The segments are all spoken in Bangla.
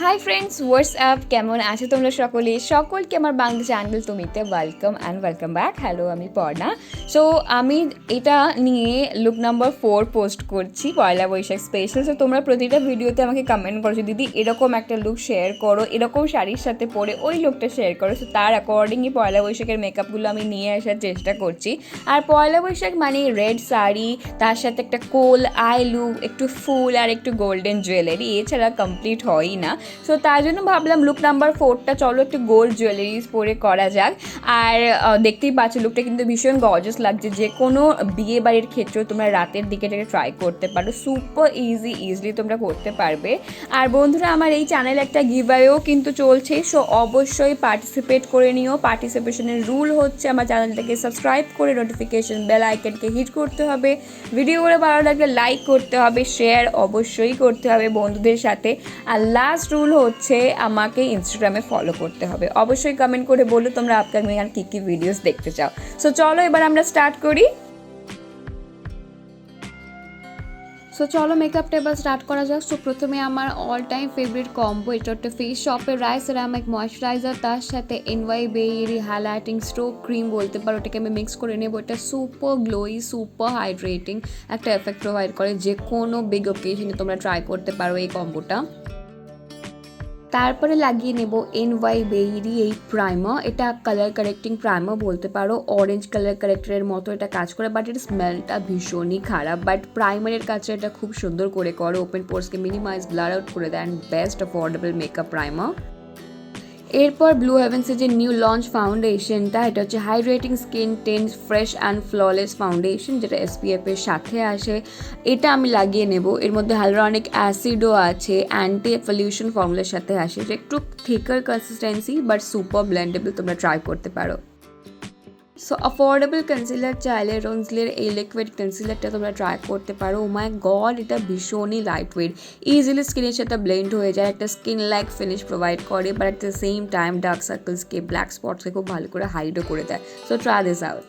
হাই ফ্রেন্ডস, হোয়াটসঅ্যাপ, কেমন আছো তোমরা সকলকে আমার বাংলা চ্যানেল তুমিতে ওয়েলকাম ব্যাক। হ্যালো, আমি পর্ণা। সো আমি এটা নিয়ে লুক নাম্বার 4 পোস্ট করছি, পয়লা বৈশাখ স্পেশাল। সো তোমরা প্রতিটা ভিডিওতে আমাকে কমেন্ট করছো, দিদি এরকম একটা লুক শেয়ার করো, এরকম শাড়ির সাথে পরে ওই লুকটা শেয়ার করো। সো তার অ্যাকর্ডিংই পয়লা বৈশাখের মেকআপগুলো আমি নিয়ে আসার চেষ্টা করছি। আর পয়লা বৈশাখ মানে রেড শাড়ি, তার সাথে একটা কোল আই লুক, একটু ফুল আর একটু গোল্ডেন জুয়েলারি, এছাড়া কমপ্লিট হয়ই না। সো তার জন্য ভাবলাম লুক নাম্বার 4টা চলো একটু গোল্ড জুয়েলারিজ পরে করা যাক। আর দেখতেই পাচ্ছ লুকটা কিন্তু ভীষণ গর্জাস লাগছে। যে কোনো বিয়ে বাড়ির ক্ষেত্রেও তোমরা রাতের দিকে এটাকে ট্রাই করতে পারো, সুপার ইজিলি তোমরা করতে পারবে। আর বন্ধুরা, আমার এই চ্যানেলে একটা গিভঅ্যাওয়েও কিন্তু চলছে, সো অবশ্যই পার্টিসিপেট করে নিও। পার্টিসিপেশনের রুল হচ্ছে আমার চ্যানেলটাকে সাবস্ক্রাইব করে নোটিফিকেশন বেল আইকনকে হিট করতে হবে, ভিডিওগুলো ভালো লাগলে লাইক করতে হবে, শেয়ার অবশ্যই করতে হবে বন্ধুদের সাথে। আর লাস্ট রুল হচ্ছে আমাকে ইনস্টাগ্রামে ফলো করতে হবে। অবশ্যই কমেন্ট করে বলো তোমরা আপকামিং আর কী ভিডিওস দেখতে চাও। সো চলো এবার আমরা স্টার্ট করি। সো চলো মেকআপটা এবার স্টার্ট করা যাক। সো প্রথমে আমার অল টাইম ফেভারিট কম্বো, এটা একটা ফেস শপের রাইস সেরামিক ময়শ্চারাইজার, তার সাথে বেইরি হাইলাইটিং স্ট্রোব ক্রিম বলতে পারো, ওটাকে আমি মিক্স করে নেবো। এটা সুপার গ্লোই, সুপার হাইড্রেটিং একটা এফেক্ট প্রোভাইড করে। যে কোনো বিগ ওকেশনে তোমরা ট্রাই করতে পারো এই কম্বোটা। তারপরে লাগিয়ে নেব বেইরি এই প্রাইমার, এটা কালার কারেক্টিং প্রাইমার বলতে পারো, অরেঞ্জ কালার কারেক্টারের মতো এটা কাজ করে, বাট এর স্মেলটা ভীষণই খারাপ। বাট প্রাইমারের কাজটা এটা খুব সুন্দর করে করে, ওপেন পোর্সকে মিনিমাইজ ব্লার আউট করে দেয়। And best affordable makeup primer. এরপর ব্লু হেভেন্সের যে নিউ লঞ্চ ফাউন্ডেশনটা, এটা হচ্ছে hydrating skin tint fresh and flawless foundation, যেটা SPF এর সাথে আসে। এটা আমি লাগিয়ে নেব। এর মধ্যে হাইলুরনিক অ্যাসিডও আছে, অ্যান্টি পলিউশন ফর্মুলার সাথে আসে। এটা একটু থিকার কনসিস্টেন্সি বাট সুপার ব্লেন্ডেবল, তোমরা ট্রাই করতে পারো। সো অ্যাফোর্ডেবল কনসিলার চাইলে রনজিলের এই লিকুইড কনসিলারটা তোমরা ট্রাই করতে পারো। ও মাই গড, এটা ভীষণই লাইট ওয়েট, ইজিলি স্কিনের সাথে ব্লেন্ড হয়ে যায়, একটা স্কিন লাইক ফিনিশ প্রোভাইড করে, but at the same time dark সার্কেলসকে, ব্ল্যাক স্পটসকে খুব ভালো করে হাইডও করে দেয়। So try this out.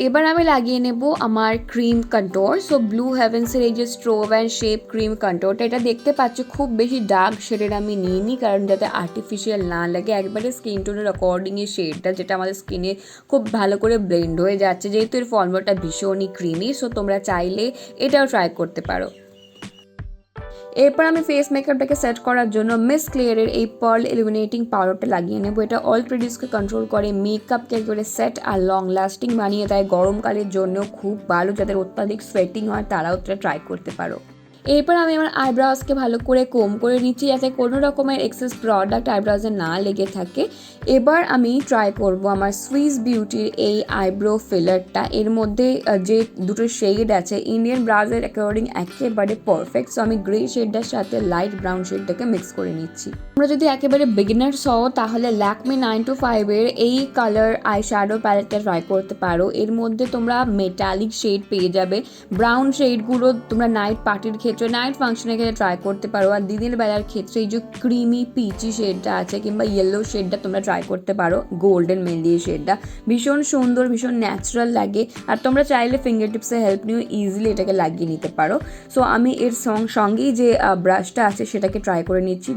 এবার আমি লাগিয়ে নেব আমার ক্রিম কন্ট্রোর। সো ব্লু হেভেন্সের এই যে স্ট্রোব অ্যান্ড শেপ ক্রিম কন্ট্রোরটা, এটা দেখতে পাচ্ছ খুব বেশি ডার্ক শেডের আমি নিইনি, কারণ যাতে আর্টিফিশিয়াল না লাগে, একবারে স্কিন টোনের অ্যাকর্ডিংয়ে শেডটা, যেটা আমাদের স্কিনে খুব ভালো করে ব্লেন্ড হয়ে যাচ্ছে। যেহেতু এর ফর্মুলাটা ভীষণই ক্রিমি, সো তোমরা চাইলে এটাও ট্রাই করতে পারো। এরপর আমি ফেস মেকআপটাকে সেট করার জন্য মিস ক্লিয়ারের এই পার্ল ইলুমিনেটিং পাউডারটা লাগিয়ে নেবো। এটা অল প্রিডিউসকে কন্ট্রোল করে, মেকআপকে একেবারে সেট আর লং লাস্টিং বানিয়ে দেয়। গরমকালের জন্য খুব ভালো, যাদের অত্যাধিক সোয়েটিং হয় তারাও এটা ট্রাই করতে পারো। এরপর আমি আমার আইব্রাউজকে ভালো করে কোম করে নিচ্ছি, যাতে কোনো রকমের এক্সেস প্রোডাক্ট আইব্রাউজে না লেগে থাকে। এবার আমি ট্রাই করব আমার সুইস বিউটির এই আইব্রো ফিলারটা। এর মধ্যে যে দুটো শেড আছে ইন্ডিয়ান ব্রাউজের অ্যাকর্ডিং একেবারে পারফেক্ট। সো আমি গ্রে শেডটার সাথে লাইট ব্রাউন শেডটাকে মিক্স করে নিচ্ছি। তোমরা যদি একেবারে বিগিনার্স হও তাহলে ল্যাকমে 925 এই কালার আই শ্যাডো প্যালেটটা ট্রাই করতে পারো। এর মধ্যে তোমরা মেটালিক শেড পেয়ে যাবে। ব্রাউন শেডগুলো তোমরা নাইট পার্টির ক্ষেত্রে, নাইট ফাংশনের ক্ষেত্রে ট্রাই করতে পারো। আর দিনের বেলার ক্ষেত্রে এই যে ক্রিমি পিচি শেডটা আছে কিংবা ইয়েলো শেডটা তোমরা ট্রাই করতে পারো। গোল্ডেন মেহেন্দি শেডটা ভীষণ সুন্দর, ভীষণ ন্যাচারাল লাগে। আর তোমরা চাইলে ফিঙ্গার টিপসের হেল্প নিয়ে ইজিলি এটাকে লাগিয়ে নিতে পারো। সো আমি এর সঙ্গেই যে ব্রাশটা আছে সেটাকে ট্রাই করে নিচ্ছি।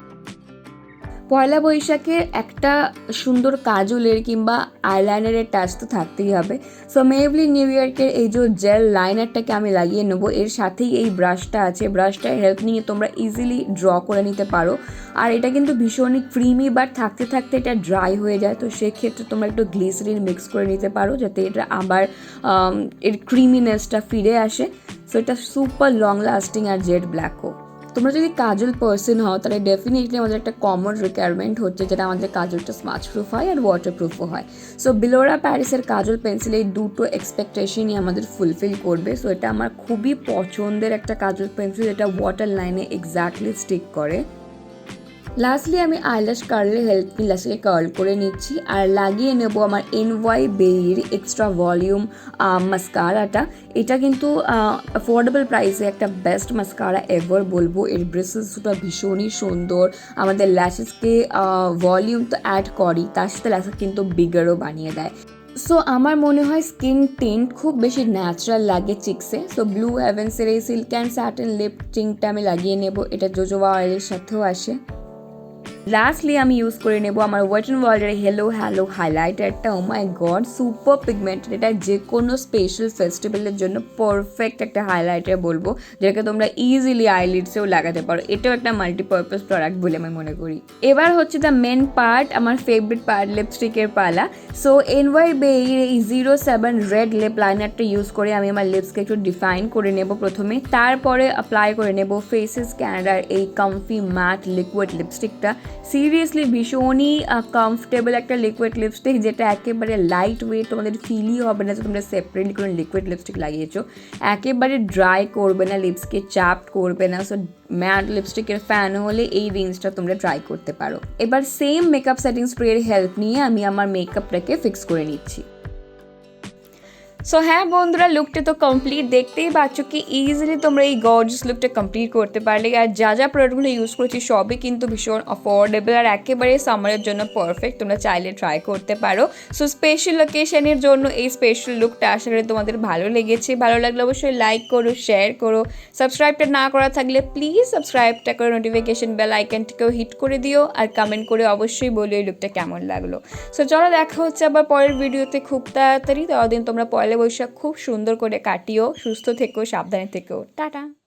পয়লা বৈশাখে একটা সুন্দর কাজলের কিংবা আইলাইনারের টাচ তো থাকতেই হবে। সো মেবলিন নিউ ইয়র্কের এই যে জেল লাইনারটাকে আমি লাগিয়ে নেবো। এর সাথেই এই ব্রাশটা আছে, ব্রাশটার হেল্প নিয়ে তোমরা ইজিলি ড্র করে নিতে পারো। আর এটা কিন্তু ভীষণই ক্রিমি, বাট থাকতে থাকতে এটা ড্রাই হয়ে যায়। তো সেক্ষেত্রে তোমরা একটু গ্লিসারিন মিক্স করে নিতে পারো, যাতে এটা আবার এর ক্রিমিনেসটা ফিরে আসে। সো এটা সুপার লং লাস্টিং আর জেড ব্ল্যাকও। তোমরা যদি কাজল পার্সন হও তাহলে ডেফিনেটলি আমাদের একটা কমন রিকোয়ারমেন্ট হচ্ছে, যেটা আমাদের কাজলটা স্মাচ প্রুফ হয় আর ওয়াটার প্রুফও হয়। সো বিলোরা প্যারিসের কাজল পেন্সিল এই দুটো এক্সপেকটেশনই আমাদের ফুলফিল করবে। সো এটা আমার খুবই পছন্দের একটা কাজল পেন্সিল, এটা ওয়াটার লাইনে এক্স্যাক্টলি স্টিক করে। লাস্টলি আমি আইল্যাশ কার্লের হেল্প নিয়ে ল্যাশকে কার্ল করে নিচ্ছি আর লাগিয়ে নেব আমার বেইর এক্সট্রা ভলিউম মাস্কারাটা। এটা কিন্তু অ্যাফোর্ডেবল প্রাইসে একটা বেস্ট মাস্কারা এভার বলবো। এর ব্রেসেসটা ভীষণই সুন্দর, আমাদের ল্যাশেসকে ভলিউম তো অ্যাড করি, তার সাথে ল্যাশেস কিন্তু বিগারও বানিয়ে দেয়। সো আমার মনে হয় স্কিন টিন্ট খুব বেশি ন্যাচারাল লাগে চিক্সে। সো ব্লু হেভেন্সের এই সিল্ক অ্যান্ড স্যাটিন লিপ টিন্টটা আমি লাগিয়ে নেব, এটা জোজোবা অয়েলের সাথেও আসে। লাস্টলি আমি ইউজ করে নেব আমার ওয়েট অ্যান্ড ওয়াইল্ডের হেলো হ্যালো হাইলাইটারটা। Oh my god, super pigmented, এটা যে কোনো স্পেশাল ফেস্টিভ্যালের জন্য পারফেক্ট একটা হাইলাইটার বলবো, যেটাকে তোমরা ইজিলি আইলিডসেও লাগাতে পারো। এটাও একটা মাল্টিপারপাস প্রোডাক্ট বলে আমি মনে করি। এবার হচ্ছে দ্য মেন পার্ট, আমার ফেভারিট পার্ট, লিপস্টিকের পালা। সো NYBEIGE এই 07 রেড লিপ লাইনারটা ইউজ করে আমি আমার লিপসকে একটু ডিফাইন করে নেব প্রথমে, তারপরে অ্যাপ্লাই করে নেব ফেসেস ক্যানাডার এই কমফি ম্যাট লিকুইড লিপস্টিকটা। সিরিয়াসলি ভীষণই কমফোর্টেবল একটা লিকুইড লিপস্টিক, যেটা একেবারে লাইট ওয়েট, তোমাদের ফিলই হবে না যে তোমরা সেপারেটলি কোনো লিকুইড লিপস্টিক লাগিয়েছো। একেবারে ড্রাই করবে না, লিপসকে চাপড করবে না। সো ম্যাট লিপস্টিকের ফ্যান হলে এই রেঞ্জটা তোমরা ট্রাই করতে পারো। এবার সেম মেকআপ সেটিং স্প্রের হেল্প নিয়ে আমি আমার মেকআপটাকে ফিক্স করে নিচ্ছি। সো হ্যাঁ বন্ধুরা, লুকটা তো কমপ্লিট, দেখতেই পাচ্ছ কি ইজিলি তোমরা এই গর্জিয়াস লুকটা কমপ্লিট করতে পারলে। আর যা প্রোডাক্টগুলো ইউজ করছি সবই কিন্তু ভীষণ অ্যাফোর্ডেবল আর একেবারে সামারের জন্য পারফেক্ট, তোমরা চাইলে ট্রাই করতে পারো। সো স্পেশাল ওকেশনের জন্য এই স্পেশাল লুকটা আশা করি তোমাদের ভালো লেগেছে। ভালো লাগলে অবশ্যই লাইক করো, শেয়ার করো, সাবস্ক্রাইবটা না করা থাকলে প্লিজ সাবস্ক্রাইবটা করে নোটিফিকেশন বেল আইকনটাকেও হিট করে দিও, আর কমেন্ট করে অবশ্যই বলো এই লুকটা কেমন লাগলো। সো চলো দেখা হচ্ছে আবার পরের ভিডিওতে খুব তাড়াতাড়ি। ততদিন তোমরা পয়লা বৈশাখ খুব সুন্দর করে কাটিও, সুস্থ থেকো, সাবধানে থেকো, টাটা।